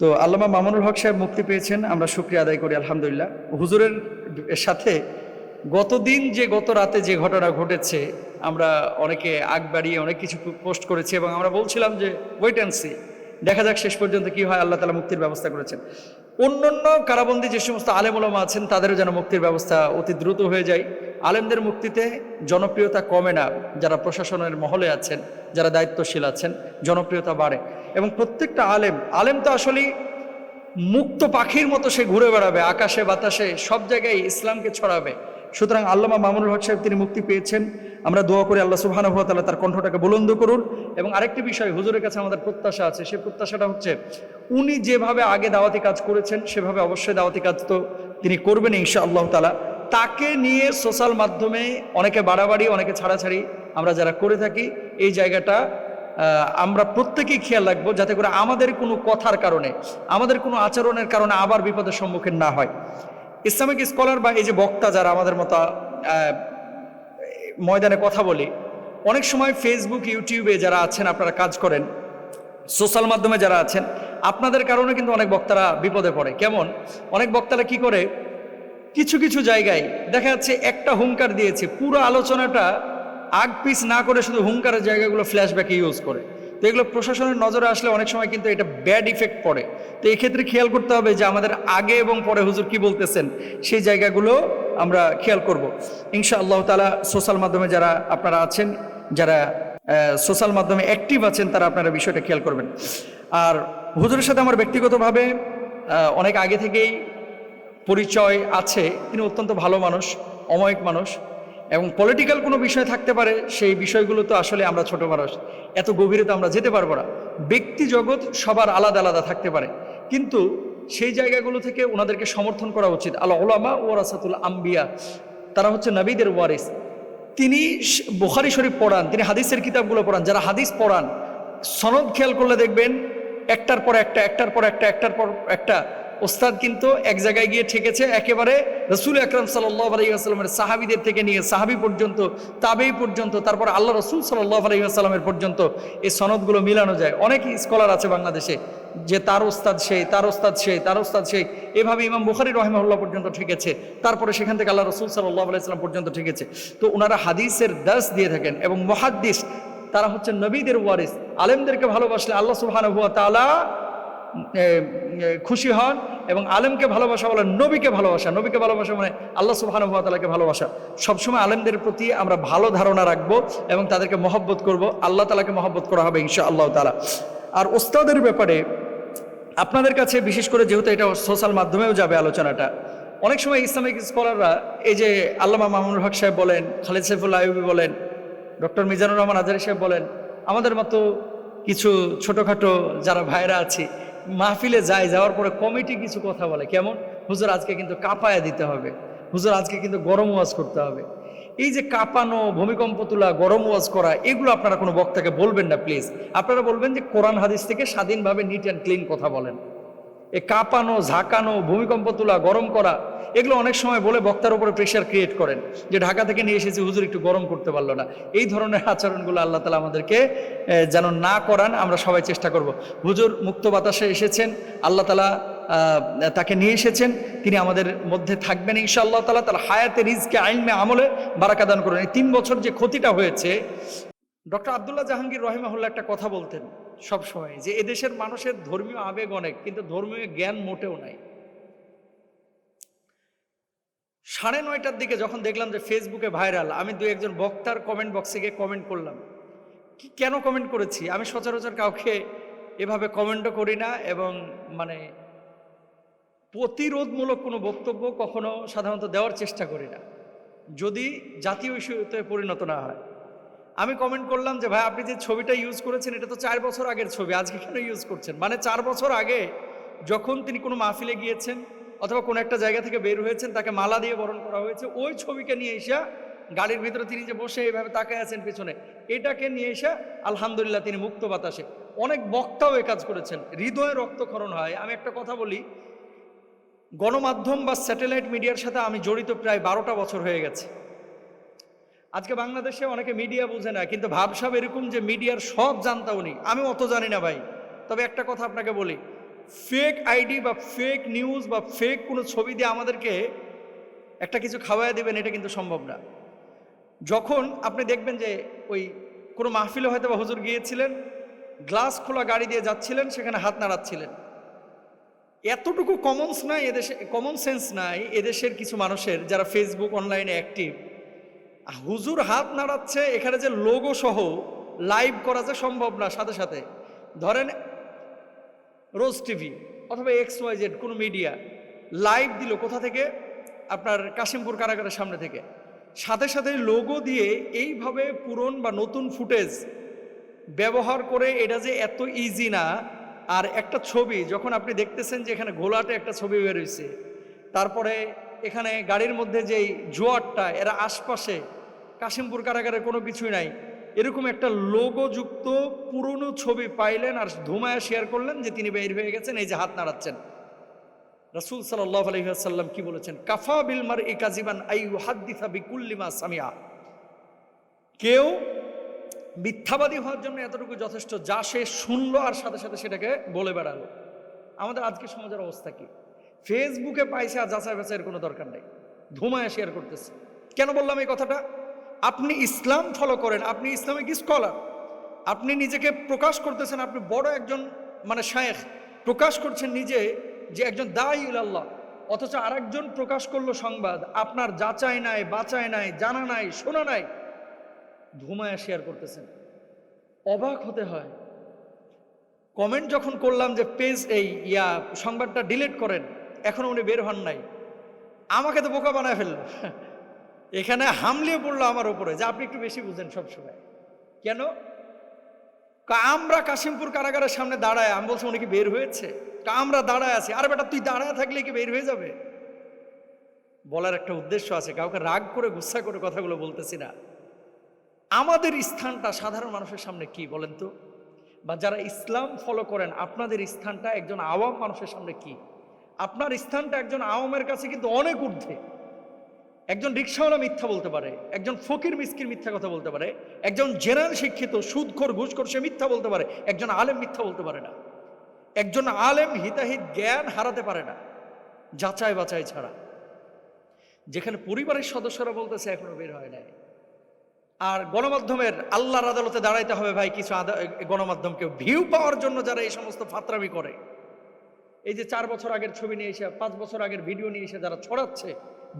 তো আল্লামা মামুনুল হক সাহেব মুক্তি পেয়েছেন, আমরা শুকরিয়া আদায় করি আলহামদুলিল্লাহ। হুজুরের সাথে গত রাতে যে ঘটনা ঘটেছে, আমরা অনেকে আগ বাড়িয়ে অনেক কিছু পোস্ট করেছি এবং আমরা বলছিলাম যে ওয়েট অ্যান্ড সি, দেখা যাক শেষ পর্যন্ত কি হয়। আল্লাহ তাআলা মুক্তির ব্যবস্থা করেছেন। অন্যান্য কারাবন্দী যে সমস্ত আলেম ওলামা আছেন তাদেরও যেন মুক্তির ব্যবস্থা অতি দ্রুত হয়ে যায়। আলেমদের মুক্তিতে জনপ্রিয়তা কমে না, যারা প্রশাসনের মহলে আছেন, যারা দায়িত্বশীল আছেন, জনপ্রিয়তা বাড়ে। এবং প্রত্যেকটা আলেম তো আসলেই মুক্ত পাখির মতো সে ঘুরে বেড়াবে আকাশে বাতাসে, সব জায়গায় ইসলামকে ছড়াবে। সুতরাং আল্লামা মামুনুল হক সাহেব তিনি মুক্তি পেয়েছেন, আমরা দোয়া করি আল্লাহ সুবহানাহু ওয়া তাআলা তার কণ্ঠটাকে বুলন্দ করুন। এবং আরেকটি বিষয় হুজুরের কাছে আমাদের প্রত্যাশা আছে, সেই প্রত্যাশাটা হচ্ছে উনি যেভাবে আগে দাওয়াতি কাজ করেছেন সেভাবে অবশ্যই দাওয়াতি কাজ তো তিনি করবেন ইনশাআল্লাহ তাআলা। তাকে নিয়ে সোশ্যাল মাধ্যমে অনেকে বাড়াবাড়ি অনেকে ছাড়াছাড়ি আমরা যারা করে থাকি, এই জায়গাটা আমরা প্রত্যেকেই খেয়াল রাখবো যাতে করে আমাদের কোনো কথার কারণে, আমাদের কোনো আচরণের কারণে আবার বিপদের সম্মুখীন না হয়। ইসলামিক স্কলার বা এই যে বক্তা যারা আমাদের মতো ময়দানে কথা বলি, অনেক সময় ফেসবুক ইউটিউবে যারা আছেন, আপনারা কাজ করেন, সোশ্যাল মাধ্যমে যারা আছেন, আপনাদের কারণে কিন্তু অনেক বক্তারা বিপদে পড়ে। কেমন? অনেক বক্তারা কি করে, কিছু কিছু জায়গায় দেখা যাচ্ছে একটা হুঙ্কার দিয়েছে, পুরো আলোচনাটা আগ পিছ না করে শুধু হুঙ্কারের জায়গাগুলো ফ্ল্যাশব্যাকে ইউজ করে। তো এগুলো প্রশাসনের নজরে আসলে অনেক সময় কিন্তু এটা ব্যাড ইফেক্ট পড়ে। তো এই ক্ষেত্রে খেয়াল করতে হবে যে আমাদের আগে এবং পরে হুজুর কি বলতেছেন সেই জায়গাগুলো আমরা খেয়াল করব ইনশাআল্লাহ তাআলা। সোশ্যাল মাধ্যমে যারা আপনারা আছেন, যারা সোশ্যাল মাধ্যমে অ্যাক্টিভ আছেন, তারা আপনারা বিষয়টা খেয়াল করবেন। আর হুজুরের সাথে আমার ব্যক্তিগতভাবে অনেক আগে থেকেই পরিচয় আছে। তিনি অত্যন্ত ভালো মানুষ, অমায়িক মানুষ, এবং পলিটিক্যাল কোনো বিষয় থাকতে পারে, সেই বিষয়গুলো তো আসলে আমরা ছোট মানুষ, এত গভীরে তো আমরা যেতে পারবো না। ব্যক্তি জগৎ সবার আলাদা আলাদা থাকতে পারে, কিন্তু সেই জায়গাগুলো থেকে ওনাদেরকে সমর্থন করা উচিত। আল উলামা ওয়ারাসাতুল আম্বিয়া, তারা হচ্ছে নবীদের ওয়ারিস। তিনি বুখারী শরীফ পড়ান, তিনি হাদিসের কিতাবগুলো পড়ান। যারা হাদিস পড়ান, সনদ খেয়াল করলে দেখবেন একটার পর একটা, একটার পর একটা, একটার পর একটা ওস্তাদ কিন্তু এক জায়গায় গিয়ে ঠেকেছে। একেবারে রাসূল আকরাম সাল্লাল্লাহু আলাইহি ওয়াসাল্লামের সাহাবীদের থেকে নিয়ে সাহাবী পর্যন্ত, তাবেঈ পর্যন্ত, তারপর আল্লাহ রাসূল সাল্লাল্লাহু আলাইহি ওয়াসাল্লামের পর্যন্ত এই সনদগুলো মিলানো যায়। অনেক স্কলার আছে বাংলাদেশে যে তার ওস্তাদ সেই, তার ওস্তাদ সেই, তার ওস্তাদ সেই, এভাবে ইমাম বুখারী রাহিমাহুল্লাহ পর্যন্ত ঠেকেছে, তারপরে সেখান থেকে আল্লাহ রাসূল সাল্লাল্লাহু আলাইহি ওয়াসাল্লাম পর্যন্ত ঠেকেছে। তো ওনারা হাদিসের দার্স দিয়ে থাকেন এবং মুহাদ্দিস, তারা হচ্ছে নবীদের ওয়ারিস। আলেমদেরকে ভালোবাসলে আল্লাহ সুবহানাহু ওয়া তাআলা খুশি হন, এবং আলেমকে ভালোবাসা বলে নবীকে ভালোবাসা, নবীকে ভালোবাসা মানে আল্লাহ সুবহানাহু ওয়া তাআলাকে ভালোবাসা। সবসময় আলেমদের প্রতি আমরা ভালো ধারণা রাখবো এবং তাদেরকে মহব্বত করব, আল্লাহ তাআলাকে মহব্বত করা হবে ইনশাআল্লাহ তাআলা। আর ওস্তাদের ব্যাপারে আপনাদের কাছে বিশেষ করে, যেহেতু এটা সোশ্যাল মাধ্যমেও যাবে আলোচনাটা, অনেক সময় ইসলামিক স্কলাররা এই যে আল্লামা মামুনুল হক সাহেব বলেন, খালিদ সাইফুল্লাহ আইয়ুবী বলেন, ডক্টর মিজানুর রহমান আজহারী সাহেব বলেন, আমাদের মতো কিছু ছোটোখাটো যারা ভাইরা আছি, মাহফিলে যাওয়ার পরে কমিটি কিছু কথা বলে, কেমন? হুজুর আজকে কিন্তু কাঁপায়া দিতে হবে, হুজুর আজকে কিন্তু গরম ওয়াজ করতে হবে। এই যে কাঁপানো, ভূমিকম্প তোলা, গরম ওয়াজ করা, এগুলো আপনারা কোনো বক্তাকে বলবেন না প্লিজ। আপনারা বলবেন যে কোরআন হাদিস থেকে স্বাধীনভাবে নিট অ্যান্ড ক্লিন কথা বলেন। এ কাঁপানো, ঝাঁকানো, ভূমিকম্প তোলা, গরম করা, এগুলো অনেক সময় বলে বক্তার উপরে প্রেশার ক্রিয়েট করেন যে ঢাকা থেকে নিয়ে এসেছি, হুজুর একটু গরম করতে পারলো না। এই ধরনের আচরণগুলো আল্লাহ তাআলা আমাদেরকে যেন না করান, আমরা সবাই চেষ্টা করব। হুজুর মুক্ত বাতাসে এসেছেন, আল্লাহ তাআলা তাকে নিয়ে এসেছেন, তিনি আমাদের মধ্যে থাকবেন ইনশাআল্লাহ তাআলা। তার হায়াতে, রিজকে, ইলমে, আমলে বারাকা দান করুন। এই 3 বছর যে ক্ষতিটা হয়েছে, ডক্টর আব্দুল্লাহ জাহাঙ্গীর রাহিমাহুল্লাহ একটা কথা বলতেন সবসময়, যে এদেশের মানুষের ধর্মীয় আবেগ অনেক, কিন্তু ধর্মীয় জ্ঞান মোটেও নাই। 9:30টার দিকে যখন দেখলাম যে ফেসবুকে ভাইরাল, আমি 2-1 বক্তার কমেন্ট বক্সে গিয়ে কমেন্ট করলাম। কেন কমেন্ট করেছি? আমি সচরাচর কাউকে এভাবে কমেন্টও করি না, এবং মানে প্রতিরোধমূলক কোনো বক্তব্য কখনো সাধারণত দেওয়ার চেষ্টা করি না, যদি জাতীয় ইস্যুতে পরিণত না হয়। আমি কমেন্ট করলাম যে ভাই, আপনি যে ছবিটা ইউজ করেছেন এটা তো 4 বছর আগের ছবি, আজকে কেন ইউজ করছেন? মানে 4 বছর আগে যখন তিনি কোনো মাহফিলে গিয়েছেন অথবা কোনো একটা জায়গা থেকে বের হয়েছেন, তাকে মালা দিয়ে বরণ করা হয়েছে, ওই ছবিকে নিয়ে এসে গাড়ির ভিতরে তিনি যে বসে এইভাবে তাকায় আছেন পেছনে, এটাকে নিয়ে এসে আলহামদুলিল্লাহ তিনি মুক্ত বাতাসে। অনেক বক্তাও এ কাজ করেছেন, হৃদয়ে রক্তক্ষরণ হয়। আমি একটা কথা বলি, গণমাধ্যম বা স্যাটেলাইট মিডিয়ার সাথে আমি জড়িত প্রায় 12টা বছর হয়ে গেছে। আজকে বাংলাদেশে অনেকে মিডিয়া বুঝে না, কিন্তু ভাবসাব এরকম যে মিডিয়ার সব জানতা উনি। আমি অত জানি না ভাই, তবে একটা কথা আপনাকে বলি, ফেক আইডি বা ফেক নিউজ বা ফেক কোনো ছবি দিয়ে আমাদেরকে একটা কিছু খাওয়াই দেবেন, এটা কিন্তু সম্ভব না। যখন আপনি দেখবেন যে ওই কোনো মাহফিলে হয়তো বা হুজুর গিয়েছিলেন, গ্লাস খোলা গাড়ি দিয়ে যাচ্ছিলেন, সেখানে হাত নাড়াচ্ছিলেন, এতটুকু কমন সেন্স নাই এদেশের কিছু মানুষের যারা ফেসবুক অনলাইনে অ্যাক্টিভ। হুজুর হাত নাড়াচ্ছে, এখানে যে লোগো সহ লাইভ করা যে সম্ভব না, সাথে সাথে ধরেন রোজ টিভি অথবা XYZ কোনো মিডিয়া লাইভ দিল কোথা থেকে, আপনার কাশিমপুর কারাগারের সামনে থেকে, সাথে সাথে লোগো দিয়ে এইভাবে পুরন বা নতুন ফুটেজ ব্যবহার করে, এটা যে এত ইজি না। আর একটা ছবি যখন আপনি দেখতেছেন যে এখানে ঘোলাটে একটা ছবি বের হয়েছে, তারপরে এখানে গাড়ির মধ্যে যেই জোয়ারটা, এরা আশপাশে কাশিমপুর কারাগারের কোনো কিছুই নাই, এরকম একটা লোগোযুক্ত পুরনো ছবি পাইলেন আর ধুমায়া শেয়ার করলেন যে তিনি বের হয়ে গেছেন, এই যে হাত নাড়াচ্ছেন। রাসূল সাল্লাল্লাহু আলাইহি ওয়াসাল্লাম কি বলেছেন? কাফা বিল মারই কাযিবান আই ইউহাদ্দিসা বিকুল্লি মা সামিআ। কেউ মিথ্যাবাদী হওয়ার জন্য এতটুকু যথেষ্ট, যা সে শুনলো আর সাথে সাথে সেটাকে বলে বেড়ালো। আমাদের আজকে সমাজের অবস্থা কি? ফেসবুকে পাইছে আর যাচাই বাছাইয়ের কোনো দরকার নেই, ধুমায়া শেয়ার করতেছে। কেন বললাম এই কথাটা? আপনি ইসলাম ফলো করেন, আপনি ইসলামিক স্কলার, আপনি নিজেকে প্রকাশ করতেছেন, আপনি বড় একজন মানে শায়েখ, প্রকাশ করছেন নিজে যে একজন দাঈ ইলাল্লাহ, অথচ আরেকজন প্রকাশ করলো সংবাদ, আপনার যাচাই নাই, বাচাই নাই, জানা নাই, শোনা নাই, ধুমায়া শেয়ার করতেছেন। অবাক হতে হয়। কমেন্ট যখন করলাম যে পেজ এই সংবাদটা ডিলিট করেন, এখনো উনি বের হন নাই, আমাকে তো বোকা বানায় ফেললো। এখানে হামলিয়ে পড়লো আমার উপরে যে আপনি একটু বেশি বুঝেন সবসময়। কেন? আমরা কাশিমপুর কারাগারের সামনে দাঁড়ায়, আমি বলছি উনি কি বের হয়েছে? আমরা দাঁড়ায় আছি। আরে বেটা, তুই দাঁড়ায় থাকলে কি বের হয়ে যাবে? বলার একটা উদ্দেশ্য আছে, কাউকে রাগ করে গুসা করে কথাগুলো বলতেছি না। আমাদের স্থানটা সাধারণ মানুষের সামনে কি বলেন তো? বা যারা ইসলাম ফলো করেন, আপনাদের স্থানটা একজন আওয়াম মানুষের সামনে কি? আপনার স্থানটা একজন আওয়ামের কাছে কিন্তু অনেক ঊর্ধ্বে। একজন রিকশাওয়ালা মিথ্যা বলতে পারে, একজন ফকির মিসকিন মিথ্যা কথা বলতে পারে, একজন জেনারেল শিক্ষিত সুদখোর ঘুষখোর সে মিথ্যা বলতে পারে, একজন আলেম মিথ্যা বলতে পারে না। একজন আলেম হিতাহিত জ্ঞান হারাতে পারে না যাচাই বাছাই ছাড়া। যেখানে পরিবারের সদস্যরা বলতেছে এখনো বের হয় নাই। আর গণমাধ্যমের আল্লাহর আদালতে দাঁড়াইতে হবে ভাই, কিছু গণমাধ্যমকে ভিউ পাওয়ার জন্য যারা এই সমস্ত ফাতরামি করে, এই যে 4 বছর আগের ছবি নিয়ে এসে, 5 বছর আগের ভিডিও নিয়ে এসে যারা ছড়াচ্ছে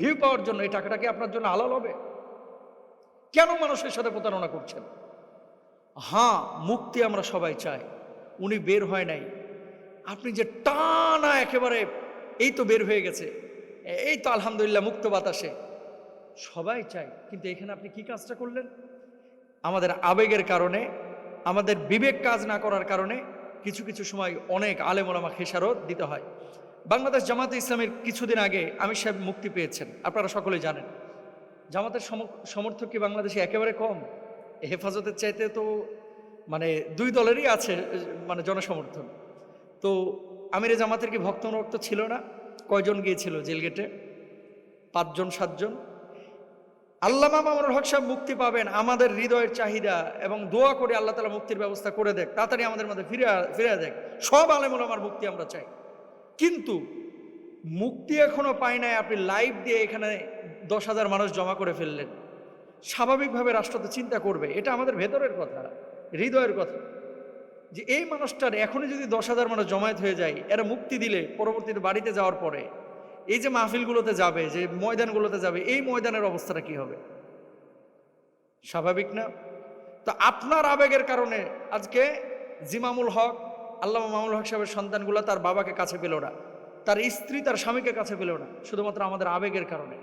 ভিউ পাওয়ার জন্য, এই টাকাটা কি আপনার জন্য হালাল হবে? কেন মানুষের সাথে প্রতারণা করছেন? হ্যাঁ, মুক্তি আমরা সবাই চাই, উনি বের হয় নাই। আপনি যে টানা একেবারে এই তো বের হয়ে গেছে, এই তো আলহামদুলিল্লাহ মুক্ত বাতাসে, সবাই চাই, কিন্তু এখানে আপনি কি কাজটা করলেন? আমাদের আবেগের কারণে, আমাদের বিবেক কাজ না করার কারণে কিছু কিছু সময় অনেক আলেম ওলামা খেসারত দিতে হয়। বাংলাদেশ জামাতে ইসলামের কিছুদিন আগে আমির সাহেব মুক্তি পেয়েছেন, আপনারা সকলেই জানেন। জামাতের সমর্থক কি বাংলাদেশে একেবারে কম? হেফাজতের চাইতে তো মানে 2 দলেরই আছে মানে জনসমর্থন। তো আমিরে জামাতের কি ভক্ত অনুরক্ত ছিল না? কয়জন গিয়েছিল জেল গেটে? 5 জন 7 জন। আল্লামা মামুনুল হক সাহেব মুক্তি পাবেন, আমাদের হৃদয়ের চাহিদা, এবং দোয়া করে আল্লাহ তাআলা মুক্তির ব্যবস্থা করে দেখ, তাড়াতাড়ি আমাদের মধ্যে ফিরে দেখ। সব আলেম ওলামার মুক্তি আমরা চাই, কিন্তু মুক্তি এখনো পাই নাই। আপনি লাইভ দিয়ে এখানে 10,000 মানুষ জমা করে ফেললেন। স্বাভাবিকভাবে রাষ্ট্র তো চিন্তা করবে, এটা আমাদের ভেতরের কথা, হৃদয়ের কথা, যে এই মানুষটার এখনই যদি 10,000 মানুষ জমায়েত হয়ে যায়, এরা মুক্তি দিলে পরবর্তীতে বাড়িতে যাওয়ার পরে এই যে মাহফিলগুলোতে যাবে, যে ময়দানগুলোতে যাবে, এই ময়দানের অবস্থাটা কি হবে? স্বাভাবিক না? তো আপনার আবেগের কারণে আজকে জিমামুল হক, আল্লামা মামুনুল হক সাহেবের সন্তানগুলো তার বাবাকে কাছে পেল না, তার স্ত্রী তার স্বামীকে কাছে পেল না, শুধুমাত্র আমাদের আবেগের কারণে।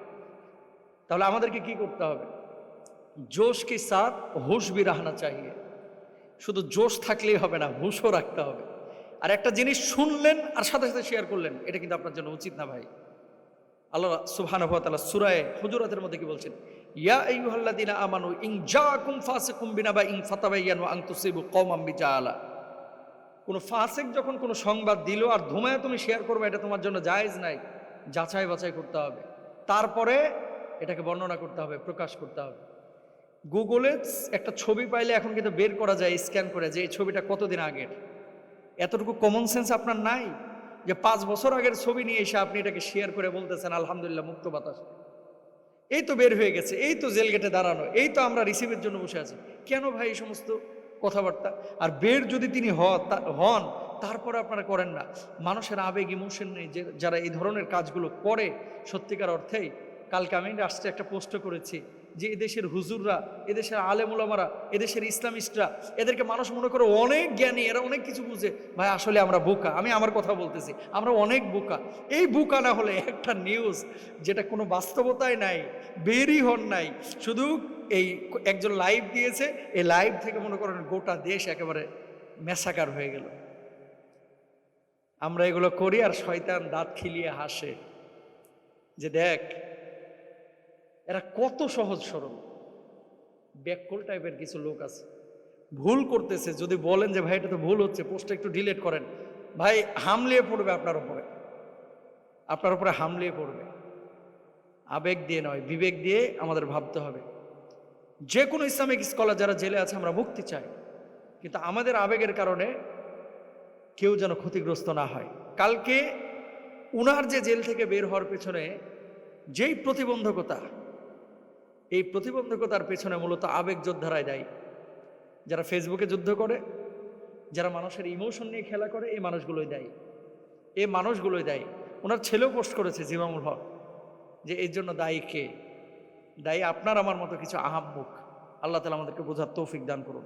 তাহলে আমাদেরকে কি করতে হবে? জোশ কি সাথ হুশ ভি রাহনা চাহিয়ে। শুধু জোশ থাকলেই হবে না, হুশও রাখতে হবে। আর একটা জিনিস শুনলেন আর সাথে সাথে শেয়ার করলেন, এটা কিন্তু আপনার জন্য উচিত না ভাই। আল্লাহ সুবহানাহু ওয়া তাআলা সূরা হুজুরাতের মধ্যে কি বলছেন? ইয়া আইয়ুহাল্লাযীনা আমানু ইন জাআকুম ফাসিকুম বিনাবাইন ফাতাবায়ানু আন তুসিবু কওমান বিজাহালা। কোন ফাসিক যখন কোনো সংবাদ দিল আর ধুমায় তুমি শেয়ার করবে, এটা তোমার জন্য জায়েজ নাই, যাচাই বাছাই করতে হবে, তারপরে এটাকে বর্ণনা করতে হবে, প্রকাশ করতে হবে। গুগলে একটা ছবি পাইলে এখন কিন্তু বের করা যায় স্ক্যান করে, যে এই ছবিটা কতদিন আগের। এতটুকু কমন সেন্স আপনার নাই? যে 5 বছর আগের ছবি নিয়ে এসে আপনি এটাকে শেয়ার করে বলতেছেন আলহামদুলিল্লাহ মুক্ত বাতাস, এই তো বের হয়ে গেছে, এই তো জেল গেটে দাঁড়ানো, এই তো আমরা রিসিভের জন্য বসে আছি। কেন ভাই এই সমস্ত কথাবার্তা? আর বের যদি তিনি হন তারপরে আপনারা করেন না। মানুষের আবেগ ইমোশন নেই, যে যারা এই ধরনের কাজগুলো করে সত্যিকার অর্থেই। কালকে আমি রাষ্ট্রে একটা পোস্ট করেছি যে এদেশের হুজুররা, এদেশের আলেম ওলামারা, এদেশের ইসলামিস্টরা, এদেরকে মানুষ মনে করে অনেক জ্ঞানী, এরা অনেক কিছু বুঝে। ভাই আসলে আমরা বোকা, আমি আমার কথা বলতেছি, আমরা অনেক বোকা। এই বোকা না হলে একটা নিউজ যেটা কোনো বাস্তবতায় নাই, বেরই হন নাই, শুধু এই একজন লাইভ দিয়েছে, এই লাইভ থেকে মনে করেন গোটা দেশ একেবারে মেসাকার হয়ে গেল। আমরা এগুলো করি আর শয়তান দাঁত খিলিয়ে হাসে যে দেখ এরা কত সহজ সরল। ব্যাককল টাইপের কিছু লোক আছে, ভুল করতেছে, যদি বলেন যে ভাই এটা তো ভুল হচ্ছে, পোস্টটা একটু ডিলিট করেন, ভাই হামলিয়ে পড়বে আপনার উপরে হামলিয়ে পড়বে। আবেগ দিয়ে নয়, বিবেক দিয়ে আমাদের ভাবতে হবে। যে কোনো ইসলামিক স্কলার যারা জেলে আছে আমরা মুক্তি চাই, কিন্তু আমাদের আবেগের কারণে কেউ যেন ক্ষতিগ্রস্ত না হয়। কালকে উনার যে জেল থেকে বের হওয়ার পেছনে যেই প্রতিবন্ধকতা, এই প্রতিবন্ধকতার পেছনে মূলত আবেগ যোদ্ধারাই দায়ী। যারা ফেসবুকে যুদ্ধ করে, যারা মানুষের ইমোশন নিয়ে খেলা করে, এই মানুষগুলোই দায়ী। ওনার ছেলেও পোস্ট করেছে জিমামুল হক, যে এর জন্য দায়ী কে? দায়ী আপনার আমার মতো কিছু আহাম্মুক। আল্লাহ তাআলা আমাদেরকে বোঝার তৌফিক দান করুন।